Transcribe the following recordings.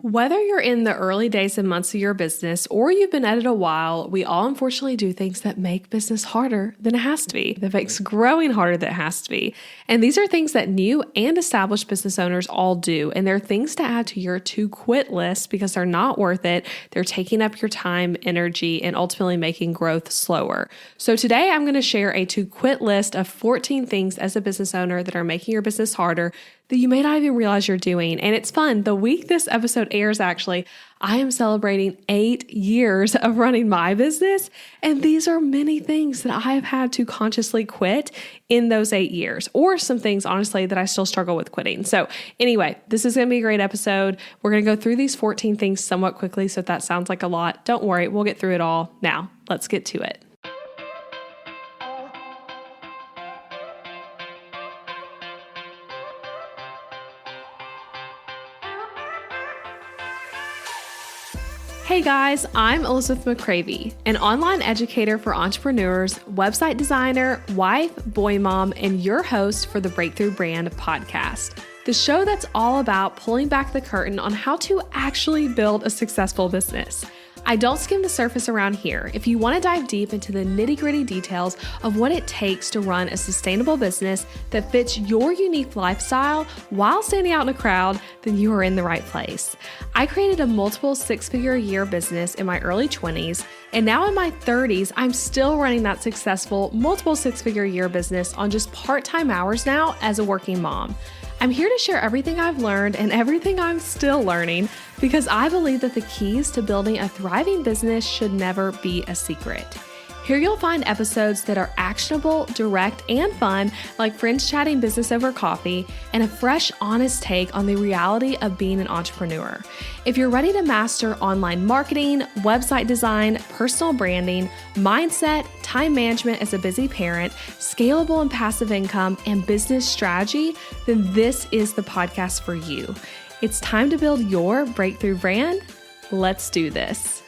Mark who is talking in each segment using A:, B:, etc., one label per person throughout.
A: Whether you're in the early days and months of your business or you've been at it a while, we all unfortunately do things that make business harder than it has to be, that makes growing harder than it has to be. And these are things that new and established business owners all do. And they're things to add to your to quit list because they're not worth it. They're taking up your time, energy, and ultimately making growth slower. So today I'm going to share a to quit list of 14 things as a business owner that are making your business harder that you may not even realize you're doing. And it's fun. The week this episode airs, actually, I am celebrating 8 years of running my business. And these are many things that I have had to consciously quit in those 8 years, or some things, honestly, that I still struggle with quitting. So anyway, this is going to be a great episode. We're going to go through these 14 things somewhat quickly. So if that sounds like a lot, don't worry, we'll get through it all. Now, let's get to it. Hey guys, I'm Elizabeth McCravey, an online educator for entrepreneurs, website designer, wife, boy mom, and your host for the Breakthrough Brand podcast, the show that's all about pulling back the curtain on how to actually build a successful business. I don't skim the surface around here. If you want to dive deep into the nitty-gritty details of what it takes to run a sustainable business that fits your unique lifestyle while standing out in a crowd, then you are in the right place. I created a multiple six-figure-a-year business in my early 20s, and now in my 30s, I'm still running that successful multiple six-figure-a-year business on just part-time hours now as a working mom. I'm here to share everything I've learned and everything I'm still learning because I believe that the keys to building a thriving business should never be a secret. Here you'll find episodes that are actionable, direct, and fun, like friends chatting business over coffee, and a fresh, honest take on the reality of being an entrepreneur. If you're ready to master online marketing, website design, personal branding, mindset, time management as a busy parent, scalable and passive income, and business strategy, then this is the podcast for you. It's time to build your breakthrough brand. Let's do this.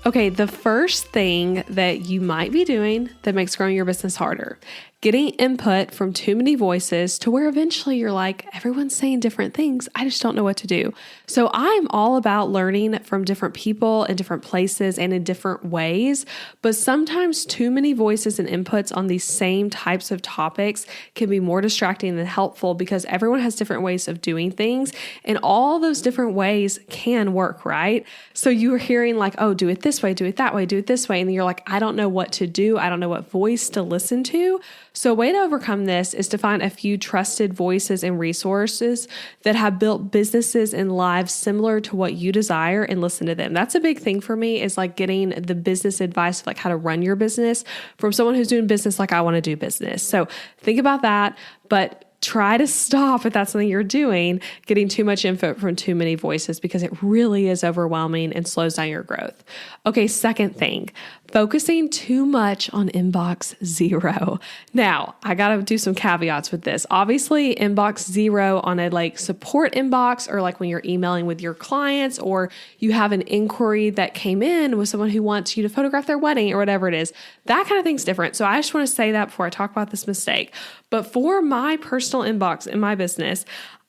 A: Okay, the first thing that you might be doing that makes growing your business harder, getting input from too many voices to where eventually you're like, everyone's saying different things. I just don't know what to do. So I'm all about learning from different people in different places and in different ways. But sometimes too many voices and inputs on these same types of topics can be more distracting than helpful because everyone has different ways of doing things. And all those different ways can work, right? So you're hearing like, oh, do it this way, do it that way, do it this way. And you're like, I don't know what to do. I don't know what voice to listen to. So a way to overcome this is to find a few trusted voices and resources that have built businesses and lives similar to what you desire and listen to them. That's a big thing for me, is like getting the business advice of like how to run your business from someone who's doing business like I want to do business. So think about that, but try to stop if that's something you're doing, getting too much info from too many voices because it really is overwhelming and slows down your growth. Okay, second thing, focusing too much on inbox zero. Now, I got to do some caveats with this. Obviously, inbox zero on a like support inbox, or like when you're emailing with your clients, or you have an inquiry that came in with someone who wants you to photograph their wedding or whatever it is, that kind of thing's different. So I just want to say that before I talk about this mistake. But for my personal inbox in my business,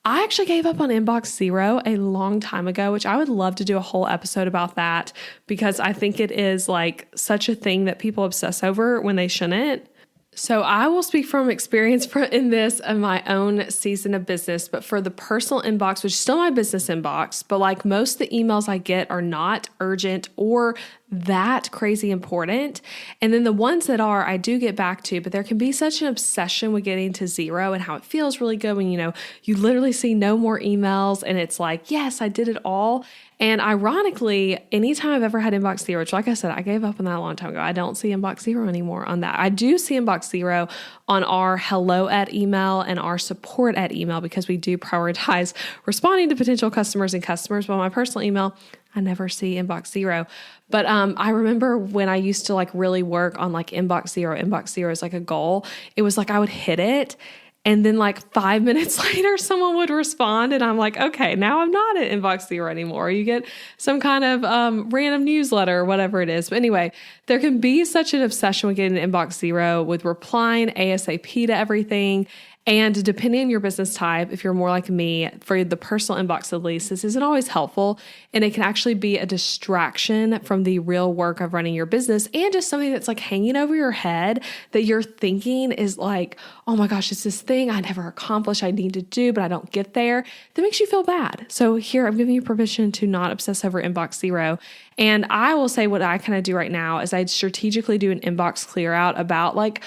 A: I actually gave up on inbox zero a long time ago, which I would love to do a whole episode about that because I think it is like such a thing that people obsess over when they shouldn't. So I will speak from experience in this in my own season of business, but for the personal inbox, which is still my business inbox, but like most of the emails I get are not urgent or that crazy important. And then the ones that are, I do get back to, but there can be such an obsession with getting to zero and how it feels really good when, you literally see no more emails and it's like, yes, I did it all. And ironically, anytime I've ever had inbox zero, which like I said, I gave up on that a long time ago. I don't see inbox zero anymore on that. I do see inbox zero on our hello at email and our support at email because we do prioritize responding to potential customers and customers. But on my personal email, I never see inbox zero. But I remember when I used to like really work on like inbox zero is like a goal. It was like I would hit it. And then like 5 minutes later, someone would respond and I'm like, okay, now I'm not at inbox zero anymore. You get some kind of random newsletter or whatever it is. But anyway, there can be such an obsession with getting to inbox zero, with replying ASAP to everything. And depending on your business type, if you're more like me, for the personal inbox at least, this isn't always helpful. And it can actually be a distraction from the real work of running your business and just something that's like hanging over your head that you're thinking is like, oh my gosh, it's this thing I never accomplished, I need to do, but I don't get there. That makes you feel bad. So here, I'm giving you permission to not obsess over inbox zero. And I will say what I kind of do right now is I strategically do an inbox clear out about like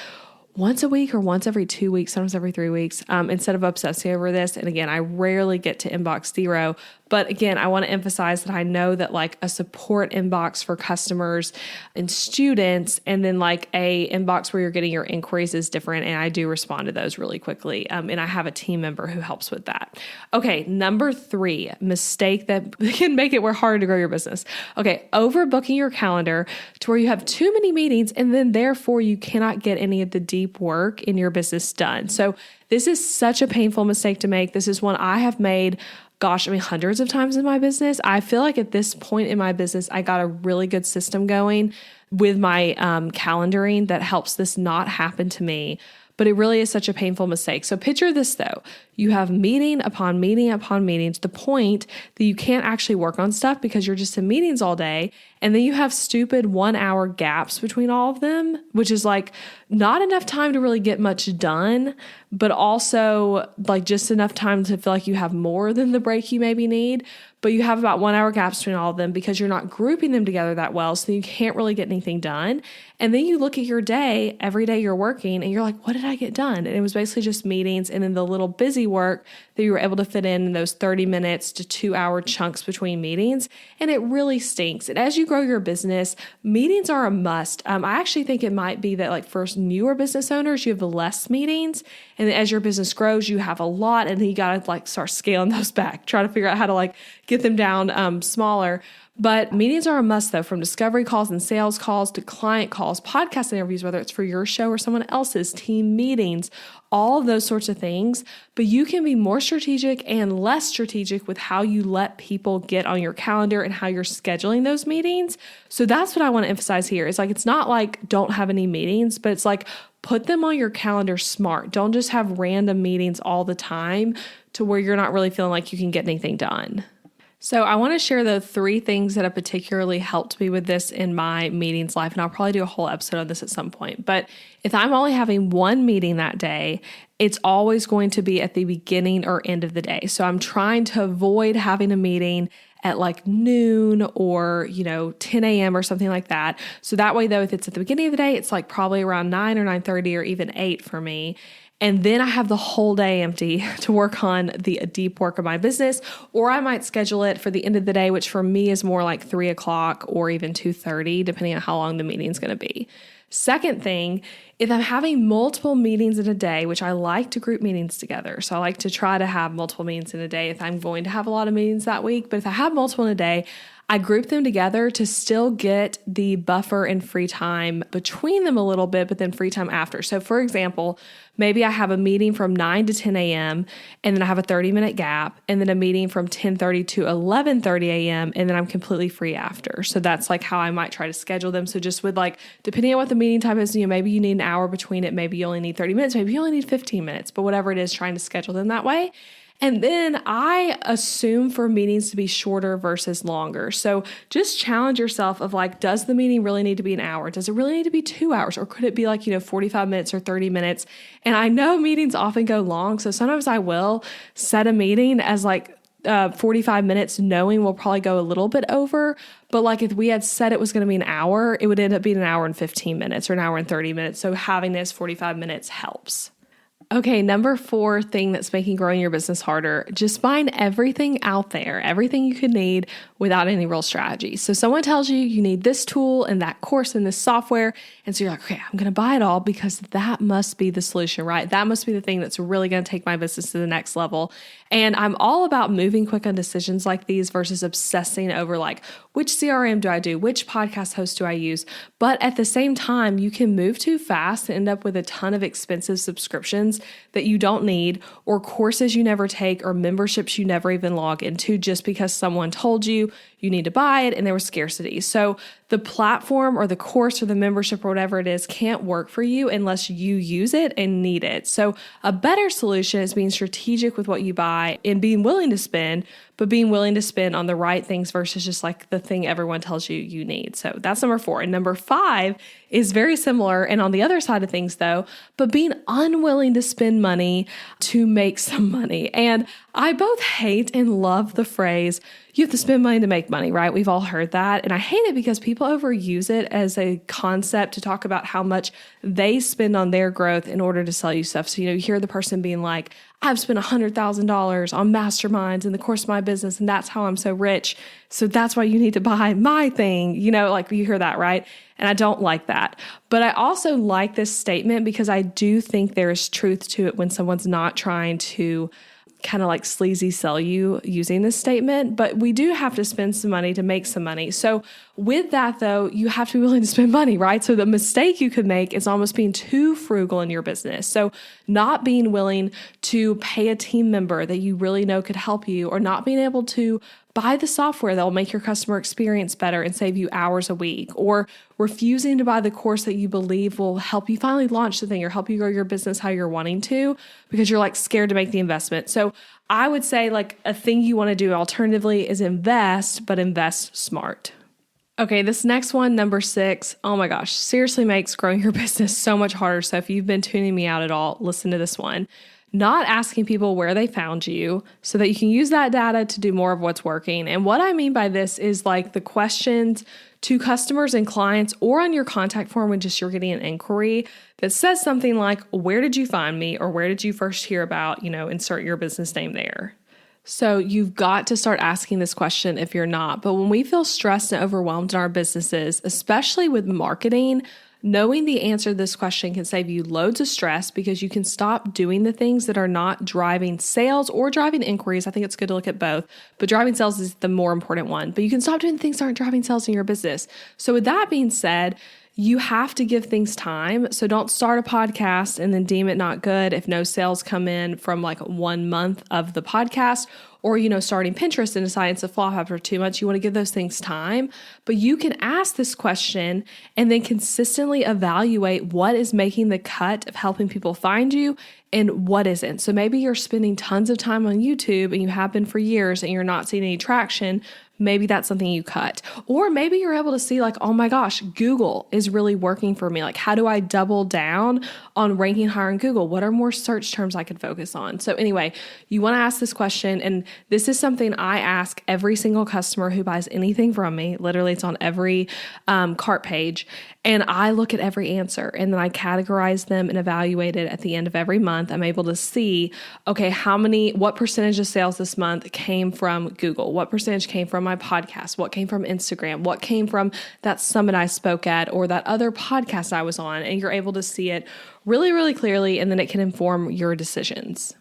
A: once a week or once every 2 weeks, sometimes every 3 weeks, instead of obsessing over this. And again, I rarely get to inbox zero. But again, I want to emphasize that I know that like a support inbox for customers and students, and then like a inbox where you're getting your inquiries is different. And I do respond to those really quickly. And I have a team member who helps with that. Okay, number 3, mistake that can make it harder to grow your business. Okay, overbooking your calendar to where you have too many meetings and then therefore you cannot get any of the deep work in your business done. So this is such a painful mistake to make. This is one I have made hundreds of times in my business. I feel like at this point in my business, I got a really good system going with my calendaring that helps this not happen to me. But it really is such a painful mistake. So picture this though. You have meeting upon meeting upon meeting to the point that you can't actually work on stuff because you're just in meetings all day. And then you have stupid 1 hour gaps between all of them, which is like not enough time to really get much done, but also like just enough time to feel like you have more than the break you maybe need. But you have about 1 hour gaps between all of them because you're not grouping them together that well. So you can't really get anything done. And then you look at your day, every day you're working and you're like, what did I get done? And it was basically just meetings and then the little busy work that you were able to fit in those 30 minutes to 2 hour chunks between meetings. And it really stinks. And as you grow your business, meetings are a must. I actually think it might be that like for newer business owners, you have less meetings. And then as your business grows, you have a lot. And then you got to like start scaling those back, try to figure out how to like get them down smaller. But meetings are a must though, from discovery calls and sales calls to client calls, podcast interviews, whether it's for your show or someone else's, team meetings, all of those sorts of things. But you can be more strategic and less strategic with how you let people get on your calendar and how you're scheduling those meetings. So that's what I want to emphasize here. It's like, it's not like don't have any meetings, but it's like put them on your calendar smart. Don't just have random meetings all the time to where you're not really feeling like you can get anything done. So I want to share the 3 things that have particularly helped me with this in my meetings life. And I'll probably do a whole episode on this at some point. But if I'm only having one meeting that day, it's always going to be at the beginning or end of the day. So I'm trying to avoid having a meeting at like noon or, 10 a.m. or something like that. So that way though, if it's at the beginning of the day, it's like probably around 9 or 9:30 or even 8 for me. And then I have the whole day empty to work on the deep work of my business, or I might schedule it for the end of the day, which for me is more like 3 o'clock or even 2:30, depending on how long the meeting is going to be. Second thing, if I'm having multiple meetings in a day, which I like to group meetings together. So I like to try to have multiple meetings in a day if I'm going to have a lot of meetings that week. But if I have multiple in a day, I group them together to still get the buffer and free time between them a little bit, but then free time after. So for example, maybe I have a meeting from 9 to 10 a.m. and then I have a 30-minute gap, and then a meeting from 10:30 to 11:30 a.m. and then I'm completely free after. So that's like how I might try to schedule them. So just with like, depending on what the meeting time is, maybe you need an hour between it, maybe you only need 30 minutes, maybe you only need 15 minutes, but whatever it is, trying to schedule them that way. And then I assume for meetings to be shorter versus longer. So just challenge yourself of like, does the meeting really need to be an hour? Does it really need to be 2 hours? Or could it be like, 45 minutes or 30 minutes? And I know meetings often go long. So sometimes I will set a meeting as like 45 minutes, knowing we'll probably go a little bit over. But like if we had said it was going to be an hour, it would end up being an hour and 15 minutes or an hour and 30 minutes. So having this 45 minutes helps. Okay, number 4 thing that's making growing your business harder, just find everything out there, everything you could need without any real strategy. So someone tells you you need this tool and that course and this software. And so you're like, okay, I'm going to buy it all because that must be the solution, right? That must be the thing that's really going to take my business to the next level. And I'm all about moving quick on decisions like these versus obsessing over like, which CRM do I do? Which podcast host do I use? But at the same time, you can move too fast and end up with a ton of expensive subscriptions that you don't need, or courses you never take, or memberships you never even log into just because someone told you you need to buy it, and there was scarcity. So the platform or the course or the membership or whatever it is can't work for you unless you use it and need it. So a better solution is being strategic with what you buy and being willing to spend, but being willing to spend on the right things versus just like the thing everyone tells you you need. So that's number 4. And number 5 is very similar and on the other side of things though, but being unwilling to spend money to make some money. And I both hate and love the phrase, you have to spend money to make money, right? We've all heard that. And I hate it because people overuse it as a concept to talk about how much they spend on their growth in order to sell you stuff. So, you hear the person being like, I've spent $100,000 on masterminds in the course of my business, and that's how I'm so rich. So that's why you need to buy my thing. Like you hear that, right? And I don't like that. But I also like this statement because I do think there is truth to it when someone's not trying to kind of like sleazy sell you using this statement, but we do have to spend some money to make some money. So with that though, you have to be willing to spend money, right? So the mistake you could make is almost being too frugal in your business. So not being willing to pay a team member that you really know could help you, or not being able to buy the software that will make your customer experience better and save you hours a week, or refusing to buy the course that you believe will help you finally launch the thing or help you grow your business how you're wanting to because you're like scared to make the investment. So I would say like a thing you want to do alternatively is invest, but invest smart. Okay, this next one, number 6, oh my gosh, seriously makes growing your business so much harder. So if you've been tuning me out at all, listen to this one. Not asking people where they found you so that you can use that data to do more of what's working. And what I mean by this is like the questions to customers and clients or on your contact form when just you're getting an inquiry that says something like, where did you find me? Or where did you first hear about, insert your business name there. So you've got to start asking this question if you're not. But when we feel stressed and overwhelmed in our businesses, especially with marketing, knowing the answer to this question can save you loads of stress because you can stop doing the things that are not driving sales or driving inquiries. I think it's good to look at both, but driving sales is the more important one. But you can stop doing things that aren't driving sales in your business. So with that being said, you have to give things time. So don't start a podcast and then deem it not good if no sales come in from like 1 month of the podcast, or, starting Pinterest and deciding it's a flop after 2 months. You want to give those things time, but you can ask this question and then consistently evaluate what is making the cut of helping people find you and what isn't. So maybe you're spending tons of time on YouTube and you have been for years and you're not seeing any traction. Maybe that's something you cut. Or maybe you're able to see like, oh my gosh, Google is really working for me. Like, how do I double down on ranking higher in Google? What are more search terms I could focus on? So anyway, you want to ask this question. And this is something I ask every single customer who buys anything from me. Literally, it's on every cart page. And I look at every answer and then I categorize them and evaluate it at the end of every month. I'm able to see, okay, what percentage of sales this month came from Google? What percentage came from my podcast? What came from Instagram? What came from that summit I spoke at or that other podcast I was on? And you're able to see it really, really clearly, and then it can inform your decisions.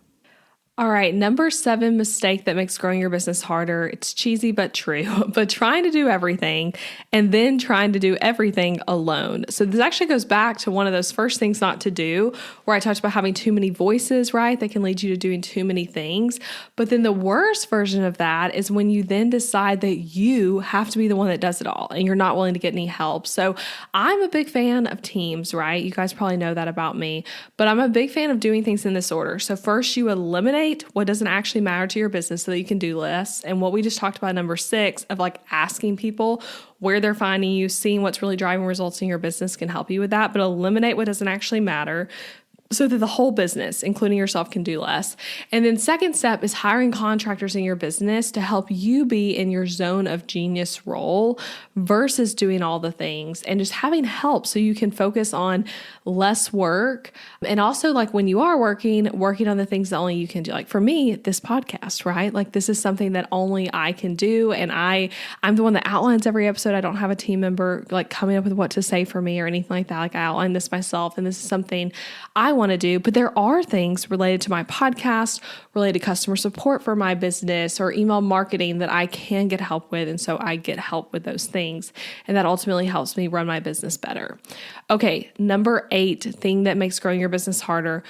A: All right, number 7 mistake that makes growing your business harder. It's cheesy but true, but trying to do everything and then trying to do everything alone. So this actually goes back to one of those first things not to do, where I talked about having too many voices, right? That can lead you to doing too many things. But then the worst version of that is when you then decide that you have to be the one that does it all and you're not willing to get any help. So I'm a big fan of teams, right? You guys probably know that about me, but I'm a big fan of doing things in this order. So first you eliminate what doesn't actually matter to your business so that you can do less. And what we just talked about, number 6, of like asking people where they're finding you, seeing what's really driving results in your business can help you with that, but eliminate what doesn't actually matter so that the whole business, including yourself, can do less. And then second step is hiring contractors in your business to help you be in your zone of genius role versus doing all the things and just having help so you can focus on less work. And also like when you are working on the things that only you can do. Like for me, this podcast, right? Like this is something that only I can do. And I'm the one that outlines every episode. I don't have a team member like coming up with what to say for me or anything like that. Like I outline this myself, and this is something I want to do. But there are things related to my podcast, related to customer support for my business or email marketing that I can get help with. And so I get help with those things. And that ultimately helps me run my business better. Okay, number 8 thing that makes growing your business harder.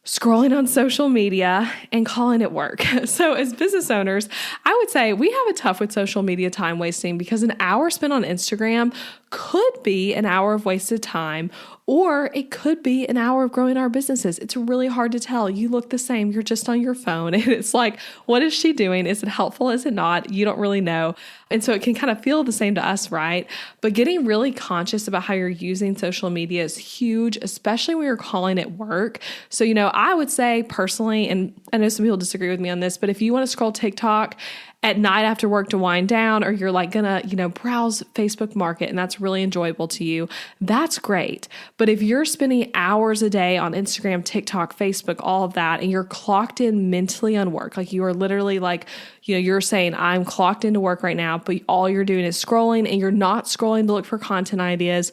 A: scrolling on social media and calling it work. So as business owners, I would say we have it tough with social media time wasting because an hour spent on Instagram could be an hour of wasted time, or it could be an hour of growing our businesses. It's really hard to tell. You look the same. You're just on your phone. And it's like, what is she doing? Is it helpful? Is it not? You don't really know. And so it can kind of feel the same to us, right? But getting really conscious about how you're using social media is huge, especially when you're calling it work. So, I would say personally, and I know some people disagree with me on this, but if you want to scroll TikTok at night after work to wind down, or you're like gonna, browse Facebook Market and that's really enjoyable to you, that's great. But if you're spending hours a day on Instagram, TikTok, Facebook, all of that, and you're clocked in mentally on work, like you are literally like, you're saying, I'm clocked into work right now, but all you're doing is scrolling and you're not scrolling to look for content ideas,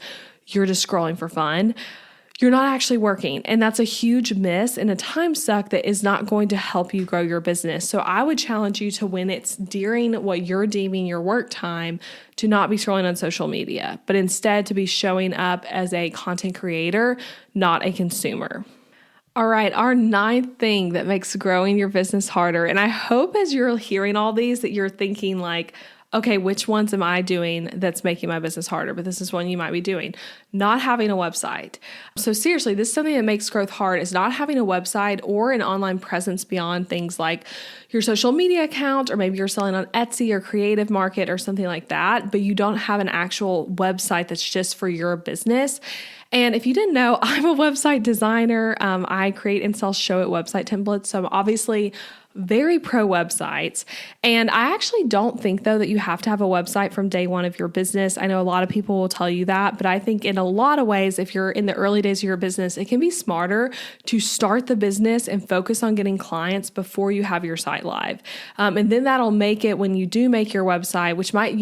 A: you're just scrolling for fun. You're not actually working. And that's a huge miss and a time suck that is not going to help you grow your business. So I would challenge you to, when it's during what you're deeming your work time, to not be scrolling on social media, but instead to be showing up as a content creator, not a consumer. All right, our 9th thing that makes growing your business harder. And I hope as you're hearing all these that you're thinking like, okay, which ones am I doing that's making my business harder? But this is one you might be doing. Not having a website. So seriously, this is something that makes growth hard, is not having a website or an online presence beyond things like your social media account, or maybe you're selling on Etsy or Creative Market or something like that, but you don't have an actual website that's just for your business. And if you didn't know, I'm a website designer. I create and sell Showit website templates. So I'm obviously very pro websites. And I actually don't think, though, that you have to have a website from day one of your business. I know a lot of people will tell you that, but I think in a lot of ways, if you're in the early days of your business, it can be smarter to start the business and focus on getting clients before you have your site live. And then that'll make it, when you do make your website, which might,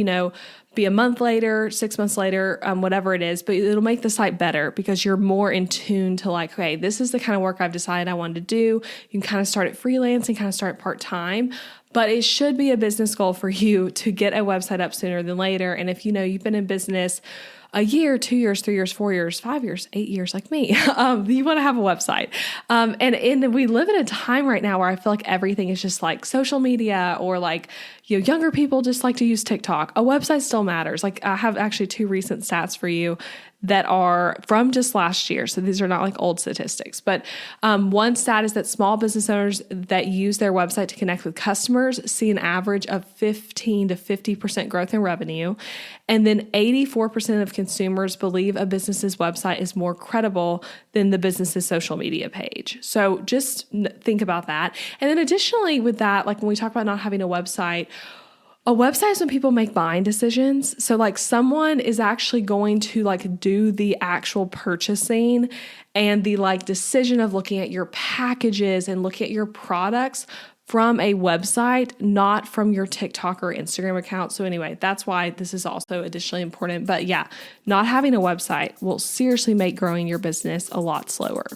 A: be a month later, 6 months later, whatever it is, but it'll make the site better because you're more in tune to like, okay, this is the kind of work I've decided I wanted to do. You can kind of start it freelance and kind of start part-time, but it should be a business goal for you to get a website up sooner than later. And if you've been in business a year, 2 years, 3 years, 4 years, 5 years, 8 years, like me, you want to have a website. And we live in a time right now where I feel like everything is just like social media, or like, younger people just like to use TikTok. A website still matters. Like, I have actually 2 recent stats for you that are from just last year. So these are not like old statistics, but one stat is that small business owners that use their website to connect with customers see an average of 15 to 50% growth in revenue. And then 84% of consumers believe a business's website is more credible than the business's social media page. So just think about that. And then additionally with that, like when we talk about not having a website is when people make buying decisions. So like someone is actually going to like do the actual purchasing and the like decision of looking at your packages and looking at your products from a website, not from your TikTok or Instagram account. So anyway, that's why this is also additionally important. But yeah, not having a website will seriously make growing your business a lot slower.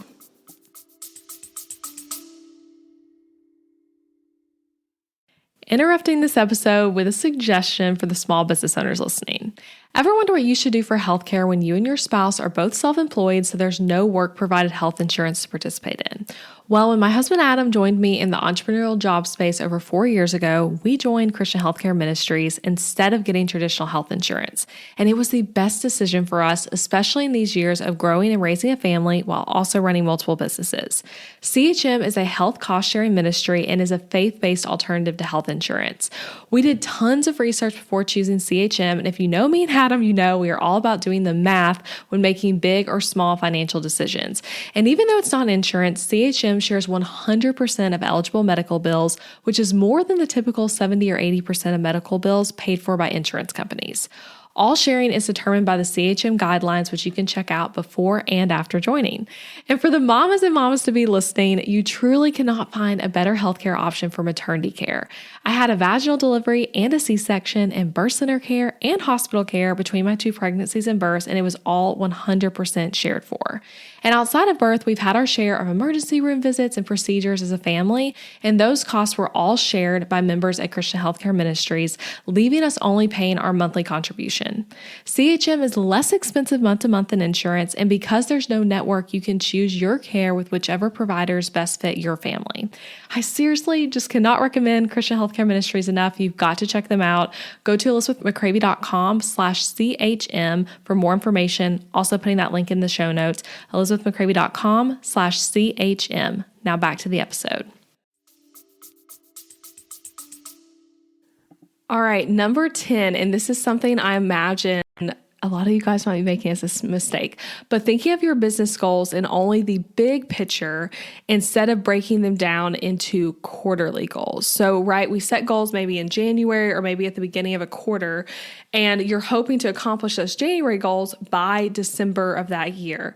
A: Interrupting this episode with a suggestion for the small business owners listening. Ever wonder what you should do for healthcare when you and your spouse are both self-employed, so there's no work-provided health insurance to participate in? Well, when my husband Adam joined me in the entrepreneurial job space over 4 years ago, we joined Christian Healthcare Ministries instead of getting traditional health insurance. And it was the best decision for us, especially in these years of growing and raising a family while also running multiple businesses. CHM is a health cost-sharing ministry and is a faith-based alternative to health insurance. We did tons of research before choosing CHM, and if you know me and Adam, you know we are all about doing the math when making big or small financial decisions. And even though it's not insurance, CHM shares 100% of eligible medical bills, which is more than the typical 70 or 80% of medical bills paid for by insurance companies. All sharing is determined by the CHM guidelines, which you can check out before and after joining. And for the mamas and mamas to be listening, you truly cannot find a better healthcare option for maternity care. I had a vaginal delivery and a C-section and birth center care and hospital care between my 2 pregnancies and births, and it was all 100% shared for. And outside of birth, we've had our share of emergency room visits and procedures as a family, and those costs were all shared by members at Christian Healthcare Ministries, leaving us only paying our monthly contribution.
B: option. CHM is less expensive month to month than insurance, and because there's no network, you can choose your care with whichever providers best fit your family. I seriously just cannot recommend Christian Healthcare Ministries enough. You've got to check them out. Go to elizabethmccravy.com/CHM for more information. Also putting that link in the show notes, elizabethmccravy.com/CHM. Now back to the episode.
A: All right, number 10, and this is something I imagine a lot of you guys might be making as a mistake, but thinking of your business goals in only the big picture instead of breaking them down into quarterly goals. So, right, we set goals maybe in January or maybe at the beginning of a quarter, and you're hoping to accomplish those January goals by December of that year.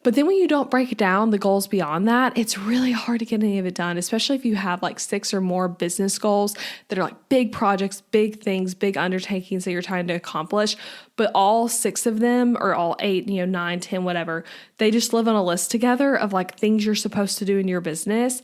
A: But then when you don't break down the goals beyond that, it's really hard to get any of it done, especially if you have like 6 or more business goals that are like big projects, big things, big undertakings that you're trying to accomplish. But all 6 of them, or all 8, 9, 10, whatever, they just live on a list together of like things you're supposed to do in your business.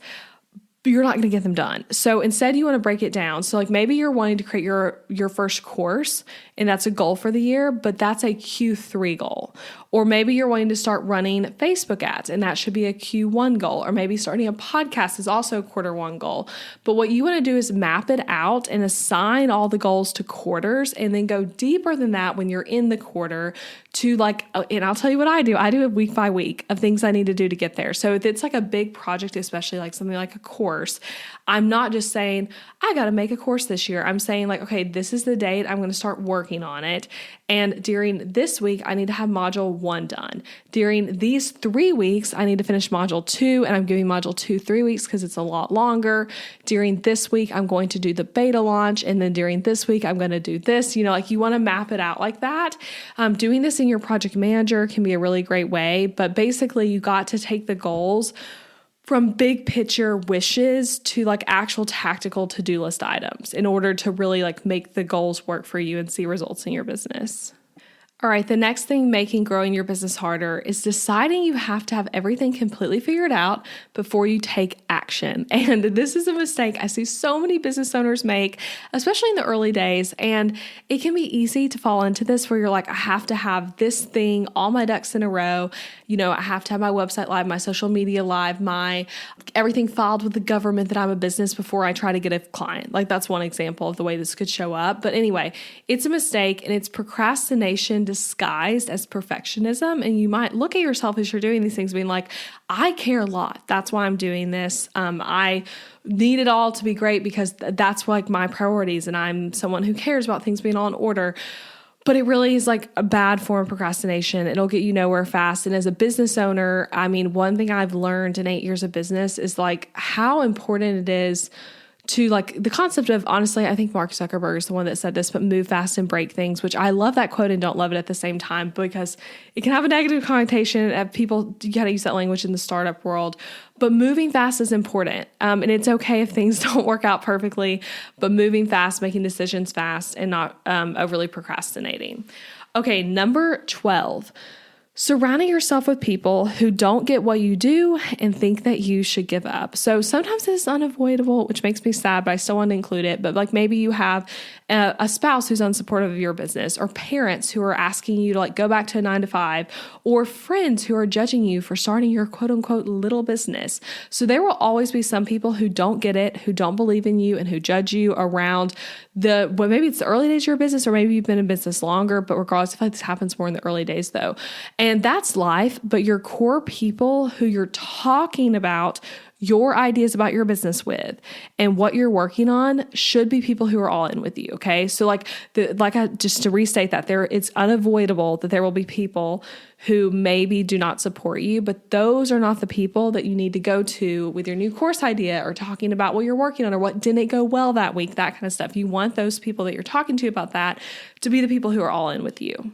A: But you're not going to get them done. So instead you want to break it down. So like maybe you're wanting to create your first course and that's a goal for the year, but that's a Q3 goal. Or maybe you're wanting to start running Facebook ads and that should be a Q1 goal. Or maybe starting a podcast is also a Q1 goal. But what you want to do is map it out and assign all the goals to quarters and then go deeper than that when you're in the quarter to like, and I'll tell you what I do. I do it week by week of things I need to do to get there. So if it's like a big project, especially like something like a course, I'm not just saying, I got to make a course this year. I'm saying like, okay, this is the date. I'm going to start working on it. And during this week, I need to have module 1 done. During these 3 weeks, I need to finish module 2, and I'm giving module 2 3 weeks because it's a lot longer. During this week, I'm going to do the beta launch. And then during this week, I'm going to do this. Like you want to map it out like that. Doing this in your project manager can be a really great way. But basically, you got to take the goals from big picture wishes to like actual tactical to-do list items in order to really like make the goals work for you and see results in your business. All right, the next thing making growing your business harder is deciding you have to have everything completely figured out before you take action. And this is a mistake I see so many business owners make, especially in the early days. And it can be easy to fall into this where you're like, I have to have this thing, all my ducks in a row. I have to have my website live, my social media live, my everything filed with the government that I'm a business before I try to get a client. Like that's one example of the way this could show up. But anyway, it's a mistake and it's procrastination disguised as perfectionism. And you might look at yourself as you're doing these things being like, I care a lot. That's why I'm doing this. I need it all to be great because that's like my priorities. And I'm someone who cares about things being all in order. But it really is like a bad form of procrastination. It'll get you nowhere fast. And as a business owner, one thing I've learned in 8 years of business is like how important it is to like the concept of, honestly, I think Mark Zuckerberg is the one that said this, but move fast and break things, which I love that quote and don't love it at the same time because it can have a negative connotation. People kind of use that language in the startup world, but moving fast is important. And it's okay if things don't work out perfectly, but moving fast, making decisions fast and not overly procrastinating. Okay, number 12. Surrounding yourself with people who don't get what you do and think that you should give up. So sometimes it's unavoidable, which makes me sad, but I still want to include it. But like maybe you have a spouse who's unsupportive of your business, or parents who are asking you to like go back to a 9-to-5, or friends who are judging you for starting your quote unquote little business. So there will always be some people who don't get it, who don't believe in you, and who judge you around maybe it's the early days of your business, or maybe you've been in business longer, but regardless, I feel like this happens more in the early days though. And that's life, but your core people who you're talking about your ideas about your business with and what you're working on should be people who are all in with you. Okay. So just to restate that it's unavoidable that there will be people who maybe do not support you, but those are not the people that you need to go to with your new course idea or talking about what you're working on or what didn't go well that week, that kind of stuff. You want those people that you're talking to about that to be the people who are all in with you.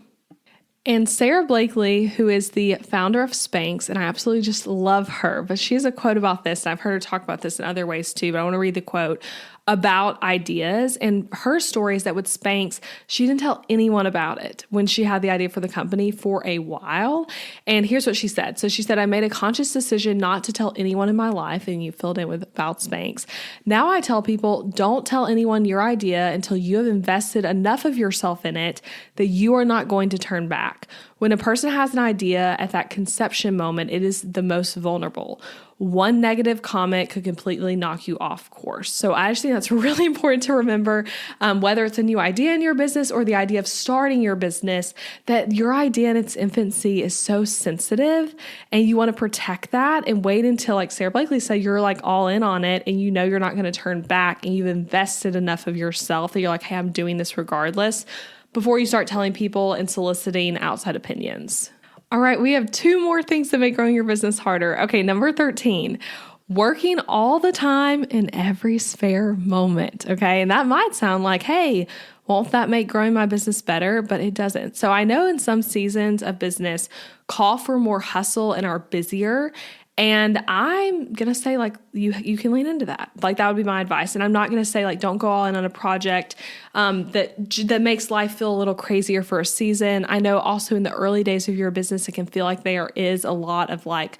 A: And Sarah Blakely, who is the founder of Spanx, and I absolutely just love her, but she has a quote about this, and I've heard her talk about this in other ways too, but I want to read the quote. about ideas. And her story is that with Spanx, she didn't tell anyone about it when she had the idea for the company for a while. And here's what she said. So she said, I made a conscious decision not to tell anyone in my life, and you filled in with about Spanx. Now I tell people, don't tell anyone your idea until you have invested enough of yourself in it that you are not going to turn back. When a person has an idea at that conception moment, it is the most vulnerable. One negative comment could completely knock you off course. So I just think that's really important to remember, whether it's a new idea in your business or the idea of starting your business, that your idea in its infancy is so sensitive and you want to protect that and wait until, like Sara Blakely said, you're like all in on it and you know you're not going to turn back and you've invested enough of yourself that you're like, hey, I'm doing this regardless, before you start telling people and soliciting outside opinions. All right, we have 2 more things that make growing your business harder. Okay, number 13, working all the time in every spare moment. Okay, and that might sound like, hey, won't that make growing my business better? But it doesn't. So I know in some seasons of business call for more hustle and are busier. And I'm going to say, like, you can lean into that. Like, that would be my advice. And I'm not going to say, like, don't go all in on a project that makes life feel a little crazier for a season. I know also in the early days of your business, it can feel like there is a lot of like,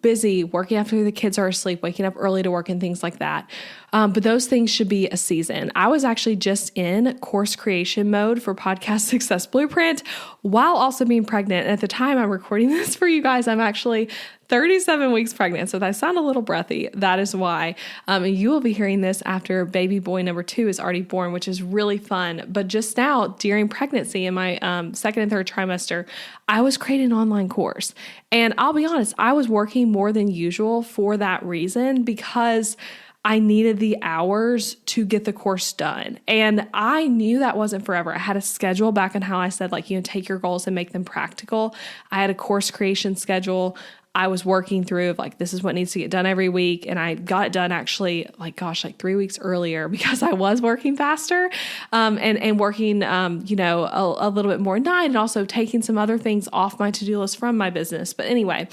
A: busy, working after the kids are asleep, waking up early to work and things like that. But those things should be a season. I was actually just in course creation mode for Podcast Success Blueprint while also being pregnant. And at the time I'm recording this for you guys, I'm actually 37 weeks pregnant. So if I sound a little breathy, that is why. And you will be hearing this after baby boy number 2 is already born, which is really fun. But just now during pregnancy in my second and third trimester, I was creating an online course. And I'll be honest, I was working more than usual for that reason because I needed the hours to get the course done. And I knew that wasn't forever. I had a schedule back on how I said, like, take your goals and make them practical. I had a course creation schedule I was working through of like, this is what needs to get done every week. And I got it done actually like 3 weeks earlier because I was working faster and working, a little bit more at night and also taking some other things off my to-do list from my business. But anyway,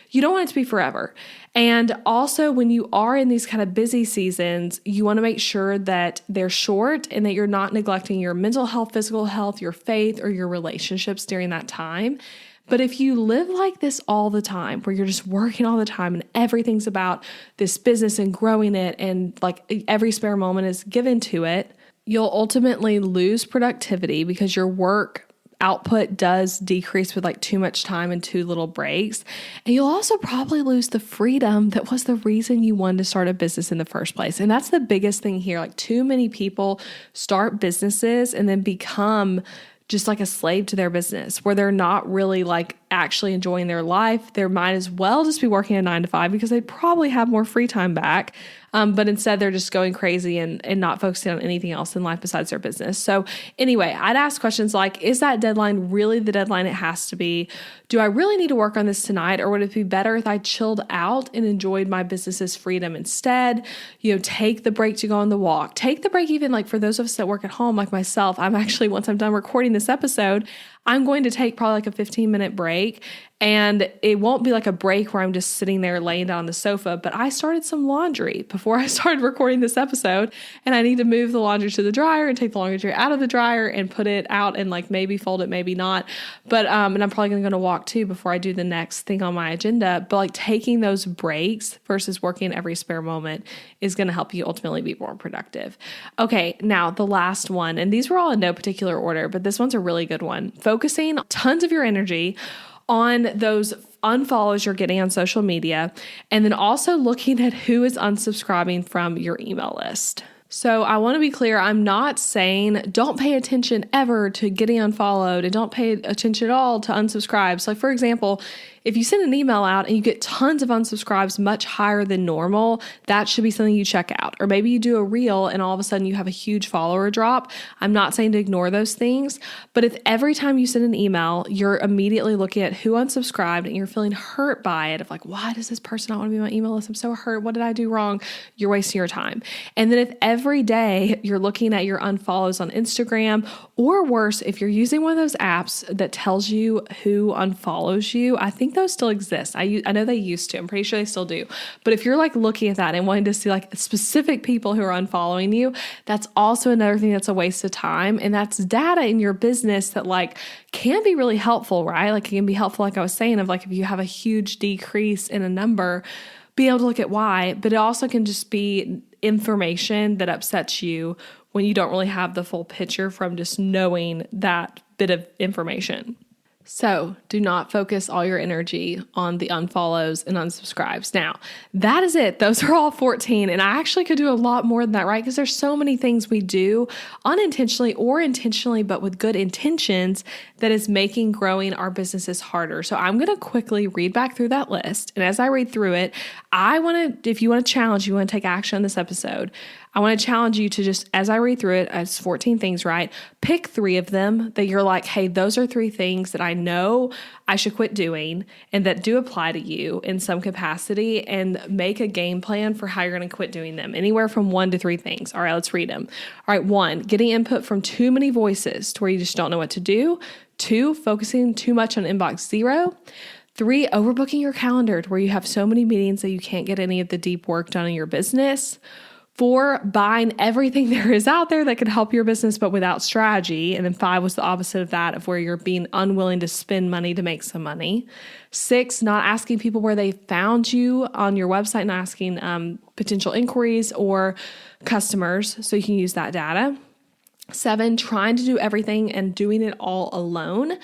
A: you don't want it to be forever. And also when you are in these kind of busy seasons, you want to make sure that they're short and that you're not neglecting your mental health, physical health, your faith, or your relationships during that time. But if you live like this all the time, where you're just working all the time and everything's about this business and growing it and like every spare moment is given to it, you'll ultimately lose productivity because your work output does decrease with like too much time and too little breaks. And you'll also probably lose the freedom that was the reason you wanted to start a business in the first place. And that's the biggest thing here. Like too many people start businesses and then become just like a slave to their business where they're not really like actually enjoying their life. They might as well just be working a 9 to 5 because they probably have more free time back. But instead they're just going crazy and not focusing on anything else in life besides their business. So anyway, I'd ask questions like, is that deadline really the deadline it has to be? Do I really need to work on this tonight? Or would it be better if I chilled out and enjoyed my business's freedom instead? Take the break to go on the walk. Take the break even like for those of us that work at home like myself. I'm actually, once I'm done recording this episode, I'm going to take probably like a 15-minute break. And it won't be like a break where I'm just sitting there laying down on the sofa, but I started some laundry before I started recording this episode, and I need to move the laundry to the dryer and take the laundry out of the dryer and put it out and like maybe fold it, maybe not. But, and I'm probably going to go to walk too before I do the next thing on my agenda. But like taking those breaks versus working every spare moment is going to help you ultimately be more productive. Okay, now the last one, and these were all in no particular order, but this one's a really good one. Focusing tons of your energy on those unfollows you're getting on social media, and then also looking at who is unsubscribing from your email list. So I want to be clear, I'm not saying don't pay attention ever to getting unfollowed and don't pay attention at all to unsubscribes. So for example, if you send an email out and you get tons of unsubscribes much higher than normal, that should be something you check out. Or maybe you do a reel and all of a sudden you have a huge follower drop. I'm not saying to ignore those things, but if every time you send an email, you're immediately looking at who unsubscribed and you're feeling hurt by it of like, why does this person not want to be on my email list? I'm so hurt. What did I do wrong? You're wasting your time. And then if every day you're looking at your unfollows on Instagram, or worse, if you're using one of those apps that tells you who unfollows you, I think those still exist. I know they used to. I'm pretty sure they still do. But if you're like looking at that and wanting to see like specific people who are unfollowing you, that's also another thing that's a waste of time. And that's data in your business that like can be really helpful, right? Like it can be helpful, like I was saying, of like if you have a huge decrease in a number, be able to look at why, but it also can just be information that upsets you when you don't really have the full picture from just knowing that bit of information. So do not focus all your energy on the unfollows and unsubscribes. Now, that is it. Those are all 14. And I actually could do a lot more than that, right? Because there's so many things we do unintentionally or intentionally, but with good intentions that is making growing our businesses harder. So I'm going to quickly read back through that list. And as I read through it, if you want to challenge, you want to take action on this episode, I want to challenge you to just, as I read through it, it's 14 things, right? Pick 3 of them that you're like, hey, those are 3 things that I know I should quit doing and that do apply to you in some capacity, and make a game plan for how you're going to quit doing them. Anywhere from 1 to 3 things. All right, let's read them. All right, 1, getting input from too many voices to where you just don't know what to do. 2, focusing too much on inbox 0. 3, overbooking your calendar to where you have so many meetings that you can't get any of the deep work done in your business. 4, buying everything there is out there that could help your business, but without strategy. And then 5 was the opposite of that, of where you're being unwilling to spend money to make some money. 6, not asking people where they found you on your website, not asking potential inquiries or customers so you can use that data. 7, trying to do everything and doing it all alone.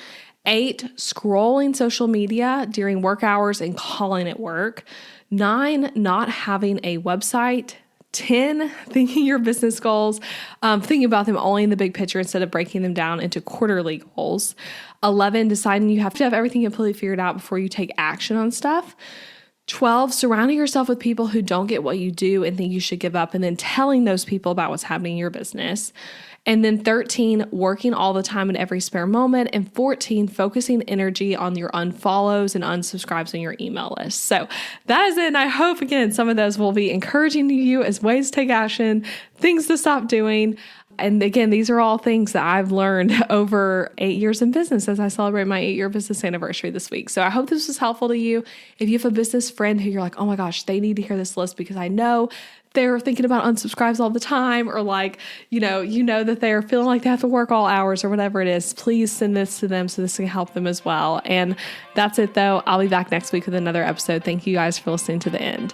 A: 8, scrolling social media during work hours and calling it work. 9, not having a website. 10, thinking your business goals, thinking about them only in the big picture instead of breaking them down into quarterly goals. 11, deciding you have to have everything completely figured out before you take action on stuff. 12, surrounding yourself with people who don't get what you do and think you should give up, and then telling those people about what's happening in your business. And then 13, working all the time in every spare moment. And 14, focusing energy on your unfollows and unsubscribes on your email list. So that is it. And I hope, again, some of those will be encouraging to you as ways to take action, things to stop doing. And again, these are all things that I've learned over 8 years in business as I celebrate my 8-year business anniversary this week. So I hope this was helpful to you. If you have a business friend who you're like, oh my gosh, they need to hear this list because I know they're thinking about unsubscribes all the time, or like, you know that they're feeling like they have to work all hours or whatever it is, please send this to them so this can help them as well. And that's it though. I'll be back next week with another episode. Thank you guys for listening to the end.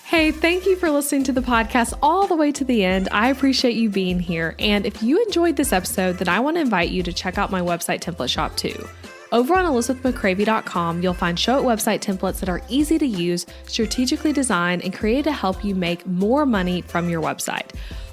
A: Hey, thank you for listening to the podcast all the way to the end. I appreciate you being here. And if you enjoyed this episode, then I want to invite you to check out my website template shop too. Over on ElizabethMcCravey.com, you'll find Showit website templates that are easy to use, strategically designed, and created to help you make more money from your website.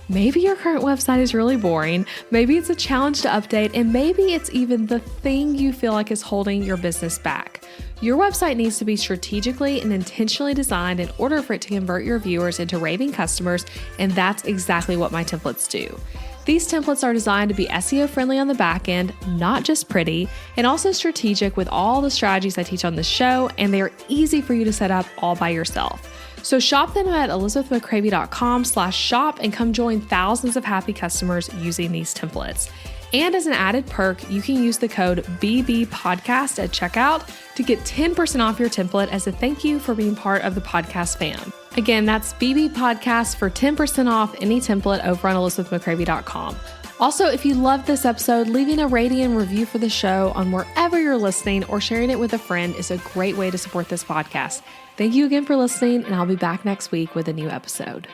A: Maybe your current website is really boring, maybe it's a challenge to update, and maybe it's even the thing you feel like is holding your business back. Your website needs to be strategically and intentionally designed in order for it to convert your viewers into raving customers, and that's exactly what my templates do. These templates are designed to be SEO friendly on the back end, not just pretty, and also strategic with all the strategies I teach on this show, and they are easy for you to set up all by yourself. So shop them at ElizabethMcCravey.com/shop and come join thousands of happy customers using these templates. And as an added perk, you can use the code BBPodcast at checkout to get 10% off your template as a thank you for being part of the podcast fam. Again, that's BB Podcast for 10% off any template over on ElizabethMcCravey.com. Also, if you loved this episode, leaving a rating and review for the show on wherever you're listening or sharing it with a friend is a great way to support this podcast. Thank you again for listening, and I'll be back next week with a new episode.